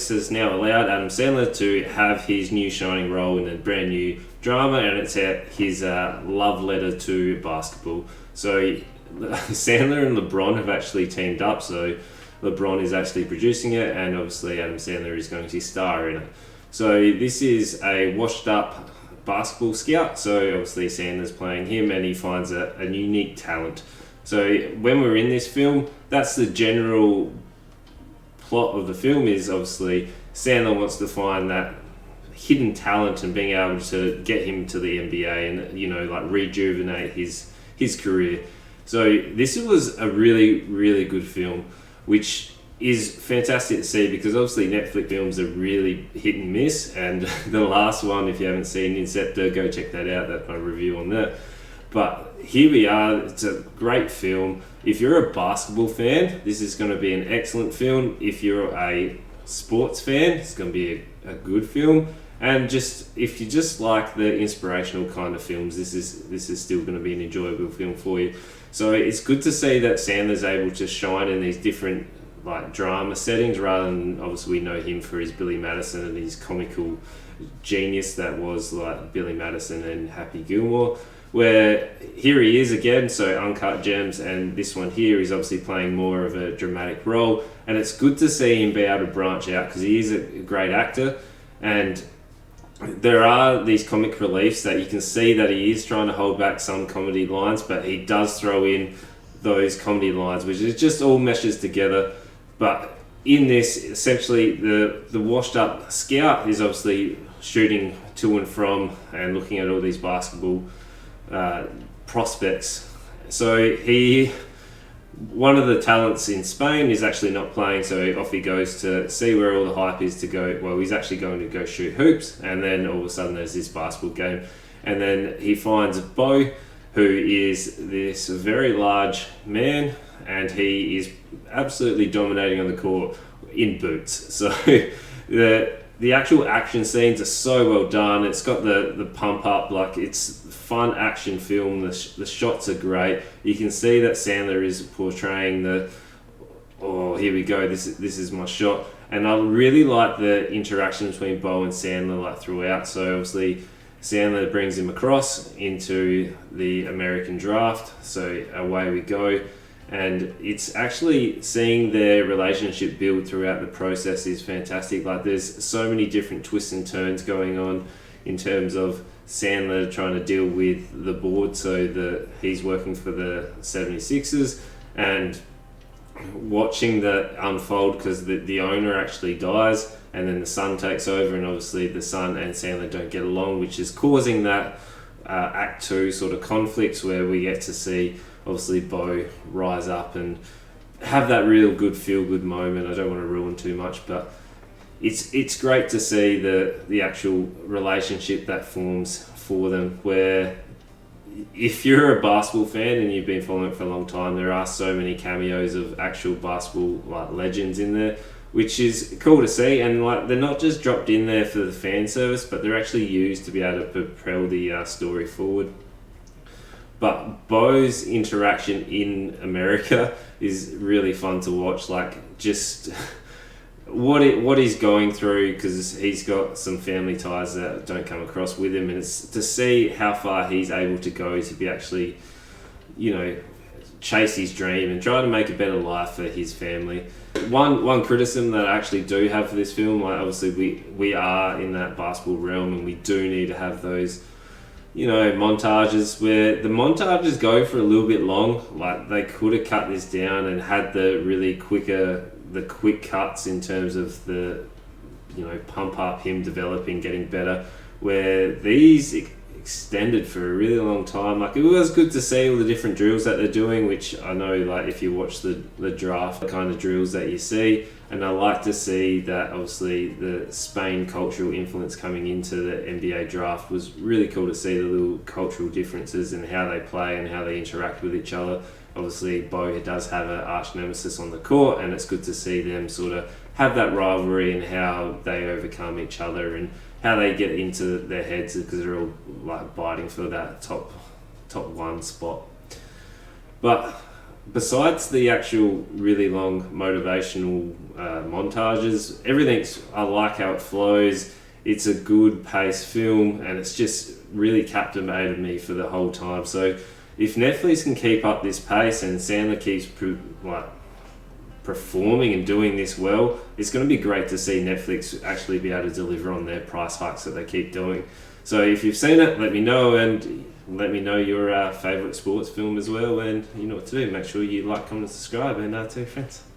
Netflix has now allowed Adam Sandler to have his new shining role in a brand new drama, and it's his love letter to basketball. So Sandler and LeBron have actually teamed up, so LeBron is actually producing it, and obviously Adam Sandler is going to star in it. So this is a washed up basketball scout, so obviously Sandler's playing him, and he finds a unique talent. So when we're in this film, that's the general plot of the film, is obviously Sandler wants to find that hidden talent and being able to get him to the NBA and, you know, like rejuvenate his career. So this was a really, really good film, which is fantastic to see, because obviously Netflix films are really hit and miss, and the last one, if you haven't seen Inceptor, go check that out. That's my review on that. But here we are. It's a great film. If you're a basketball fan, this is going to be an excellent film. If you're a sports fan, it's going to be a good film. And just if you just like the inspirational kind of films, this is still going to be an enjoyable film for you. So it's good to see that Sandler's able to shine in these different like drama settings, rather than, obviously we know him for his Billy Madison and his comical genius that was like Billy Madison and Happy Gilmore. Where here he is again, so Uncut Gems, and this one here is obviously playing more of a dramatic role, and it's good to see him be able to branch out, because he is a great actor, and there are these comic reliefs that you can see that he is trying to hold back some comedy lines, but he does throw in those comedy lines, which is just all meshes together. But in this, essentially, the washed up scout is obviously shooting to and from and looking at all these basketball prospects. So one of the talents in Spain is actually not playing, so off he goes to see where all the hype is to go. Well, he's actually going to go shoot hoops, and then all of a sudden there's this basketball game, and then he finds Bo, who is this very large man, and he is absolutely dominating on the court in boots. So the actual action scenes are so well done. It's got the pump up, like it's fun action film. The shots are great. You can see that Sandler is portraying here we go, this is my shot. And I really like the interaction between Bo and Sandler like throughout. So obviously Sandler brings him across into the American draft, so away we go. And it's actually seeing their relationship build throughout the process is fantastic. Like there's so many different twists and turns going on in terms of Sandler trying to deal with the board, so he's working for the 76ers, and watching that unfold, because the owner actually dies, and then the son takes over, and obviously the son and Sandler don't get along, which is causing that Act 2 sort of conflicts, where we get to see obviously Bo rise up and have that real good feel-good moment. I don't want to ruin too much, but it's great to see the actual relationship that forms for them, where if you're a basketball fan and you've been following it for a long time, there are so many cameos of actual basketball like legends in there, which is cool to see. And like they're not just dropped in there for the fan service, but they're actually used to be able to propel the story forward. But Bo's interaction in America is really fun to watch. Like just what he's going through, because he's got some family ties that don't come across with him, and it's to see how far he's able to go to be actually, you know, chase his dream and try to make a better life for his family. One criticism that I actually do have for this film, like obviously we are in that basketball realm, and we do need to have those, you know, montages, where the montages go for a little bit long. Like they could have cut this down and had the quick cuts in terms of the, you know, pump up him developing, getting better, where these extended for a really long time. Like it was good to see all the different drills that they're doing, which I know, like if you watch the draft, the kind of drills that you see, and I like to see that obviously the Spain cultural influence coming into the NBA draft was really cool to see the little cultural differences in how they play and how they interact with each other. Obviously Bo does have an arch nemesis on the court, and it's good to see them sort of have that rivalry and how they overcome each other and how they get into their heads, because they're all like biting for that top one spot. But besides the actual really long motivational montages, I like how it flows. It's a good paced film, and it's just really captivated me for the whole time. So if Netflix can keep up this pace and Sandler keeps performing and doing this well, it's going to be great to see Netflix actually be able to deliver on their price hikes that they keep doing. So if you've seen it, let me know, and let me know your favourite sports film as well, and you know what to do. Make sure you like, comment and subscribe, and tell your friends.